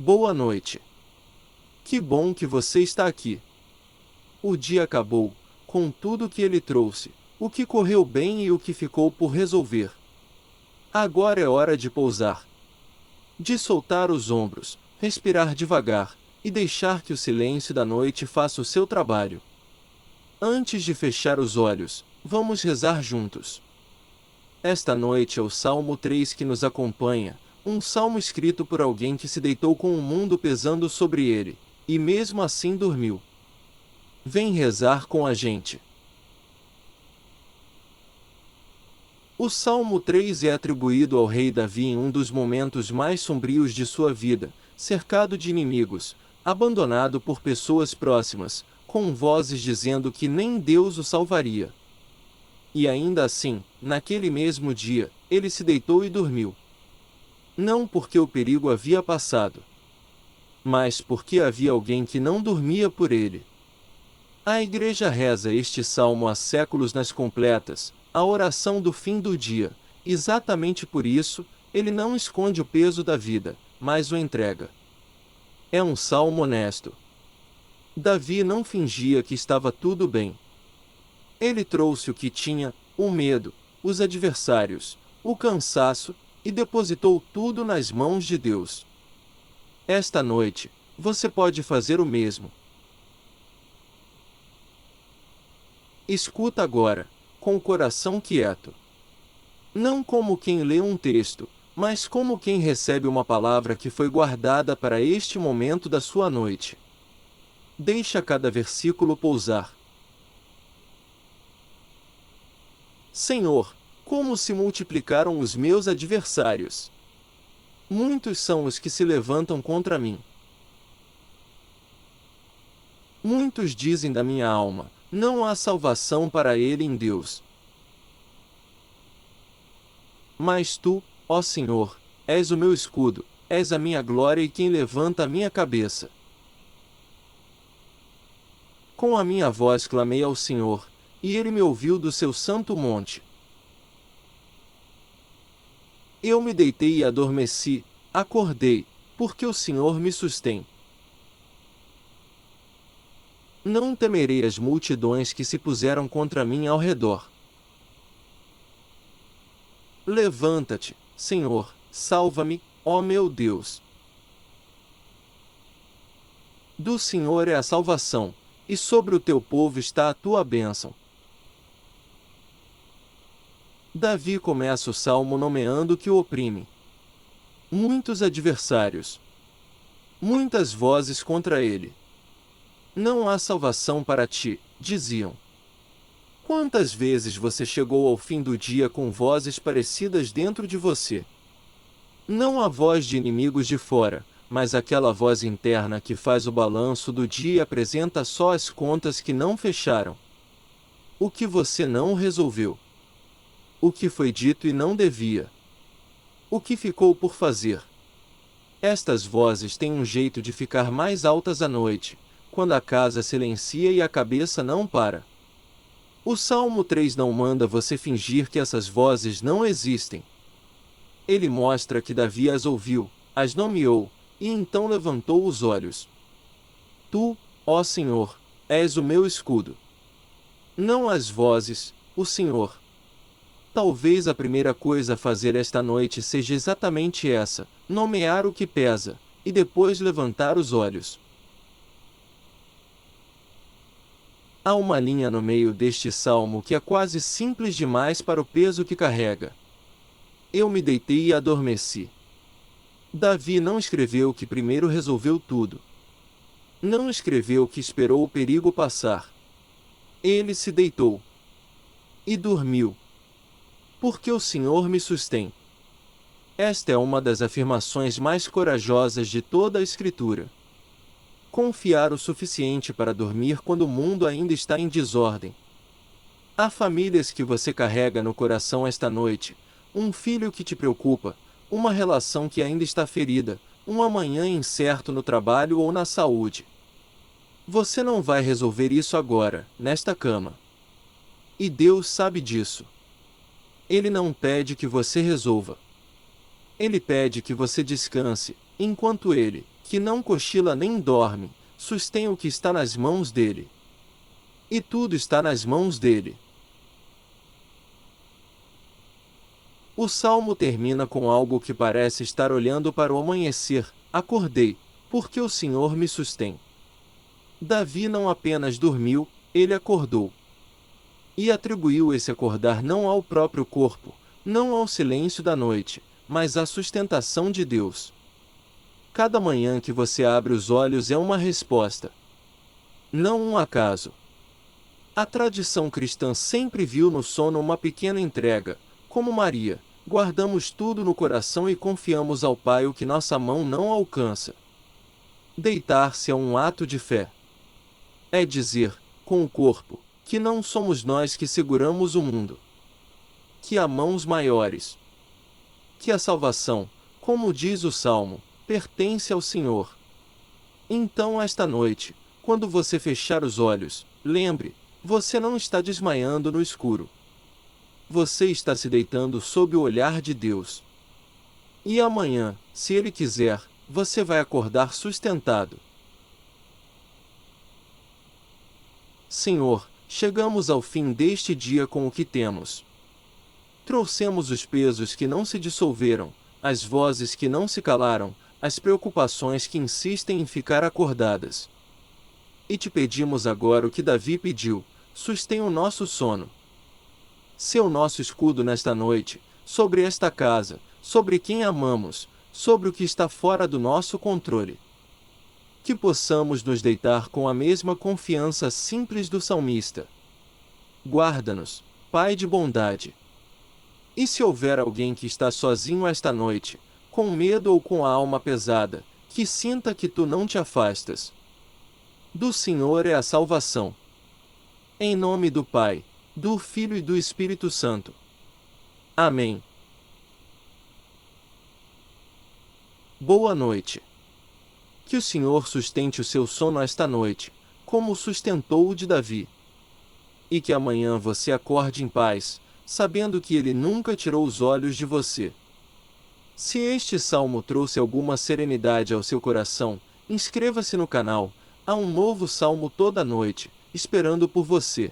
Boa noite. Que bom que você está aqui. O dia acabou, com tudo que ele trouxe, o que correu bem e o que ficou por resolver. Agora é hora de pousar. De soltar os ombros, respirar devagar, e deixar que o silêncio da noite faça o seu trabalho. Antes de fechar os olhos, vamos rezar juntos. Esta noite é o Salmo 3 que nos acompanha, um salmo escrito por alguém que se deitou com o mundo pesando sobre ele, e mesmo assim dormiu. Vem rezar com a gente. O Salmo 3 é atribuído ao rei Davi em um dos momentos mais sombrios de sua vida, cercado de inimigos, abandonado por pessoas próximas, com vozes dizendo que nem Deus o salvaria. E ainda assim, naquele mesmo dia, ele se deitou e dormiu. Não porque o perigo havia passado, mas porque havia alguém que não dormia por ele. A igreja reza este salmo há séculos nas completas, a oração do fim do dia. Exatamente por isso, ele não esconde o peso da vida, mas o entrega. É um salmo honesto. Davi não fingia que estava tudo bem. Ele trouxe o que tinha, o medo, os adversários, o cansaço, e depositou tudo nas mãos de Deus. Esta noite, você pode fazer o mesmo. Escuta agora, com o coração quieto. Não como quem lê um texto, mas como quem recebe uma palavra que foi guardada para este momento da sua noite. Deixa cada versículo pousar. Senhor, como se multiplicaram os meus adversários! Muitos são os que se levantam contra mim. Muitos dizem da minha alma, não há salvação para ele em Deus. Mas tu, ó Senhor, és o meu escudo, és a minha glória e quem levanta a minha cabeça. Com a minha voz clamei ao Senhor, e ele me ouviu do seu santo monte. Eu me deitei e adormeci, acordei, porque o Senhor me sustém. Não temerei as multidões que se puseram contra mim ao redor. Levanta-te, Senhor, salva-me, ó meu Deus. Do Senhor é a salvação, e sobre o teu povo está a tua bênção. Davi começa o salmo nomeando o que o oprime. Muitos adversários. Muitas vozes contra ele. Não há salvação para ti, diziam. Quantas vezes você chegou ao fim do dia com vozes parecidas dentro de você? Não a voz de inimigos de fora, mas aquela voz interna que faz o balanço do dia e apresenta só as contas que não fecharam. O que você não resolveu. O que foi dito e não devia. O que ficou por fazer. Estas vozes têm um jeito de ficar mais altas à noite, quando a casa silencia e a cabeça não para. O Salmo 3 não manda você fingir que essas vozes não existem. Ele mostra que Davi as ouviu, as nomeou, e então levantou os olhos. Tu, ó Senhor, és o meu escudo. Não as vozes, o Senhor. Talvez a primeira coisa a fazer esta noite seja exatamente essa, nomear o que pesa, e depois levantar os olhos. Há uma linha no meio deste salmo que é quase simples demais para o peso que carrega. Eu me deitei e adormeci. Davi não escreveu que primeiro resolveu tudo. Não escreveu que esperou o perigo passar. Ele se deitou. E dormiu. Porque o Senhor me sustém. Esta é uma das afirmações mais corajosas de toda a Escritura. Confiar o suficiente para dormir quando o mundo ainda está em desordem. Há famílias que você carrega no coração esta noite, um filho que te preocupa, uma relação que ainda está ferida, um amanhã incerto no trabalho ou na saúde. Você não vai resolver isso agora, nesta cama. E Deus sabe disso. Ele não pede que você resolva. Ele pede que você descanse, enquanto Ele, que não cochila nem dorme, sustém o que está nas mãos dele. E tudo está nas mãos dele. O salmo termina com algo que parece estar olhando para o amanhecer: acordei, porque o Senhor me sustém. Davi não apenas dormiu, ele acordou. E atribuiu esse acordar não ao próprio corpo, não ao silêncio da noite, mas à sustentação de Deus. Cada manhã que você abre os olhos é uma resposta, não um acaso. A tradição cristã sempre viu no sono uma pequena entrega. Como Maria, guardamos tudo no coração e confiamos ao Pai o que nossa mão não alcança. Deitar-se é um ato de fé. É dizer, com o corpo, que não somos nós que seguramos o mundo. Que há mãos maiores. Que a salvação, como diz o Salmo, pertence ao Senhor. Então esta noite, quando você fechar os olhos, lembre, você não está desmaiando no escuro. Você está se deitando sob o olhar de Deus. E amanhã, se Ele quiser, você vai acordar sustentado. Senhor, chegamos ao fim deste dia com o que temos. Trouxemos os pesos que não se dissolveram, as vozes que não se calaram, as preocupações que insistem em ficar acordadas. E te pedimos agora o que Davi pediu: sustém o nosso sono. Sê o nosso escudo nesta noite, sobre esta casa, sobre quem amamos, sobre o que está fora do nosso controle. Que possamos nos deitar com a mesma confiança simples do salmista. Guarda-nos, Pai de bondade. E se houver alguém que está sozinho esta noite, com medo ou com a alma pesada, que sinta que tu não te afastas. Do Senhor é a salvação. Em nome do Pai, do Filho e do Espírito Santo. Amém. Boa noite. Que o Senhor sustente o seu sono esta noite, como sustentou o de Davi. E que amanhã você acorde em paz, sabendo que Ele nunca tirou os olhos de você. Se este salmo trouxe alguma serenidade ao seu coração, inscreva-se no canal. Há um novo salmo toda noite, esperando por você.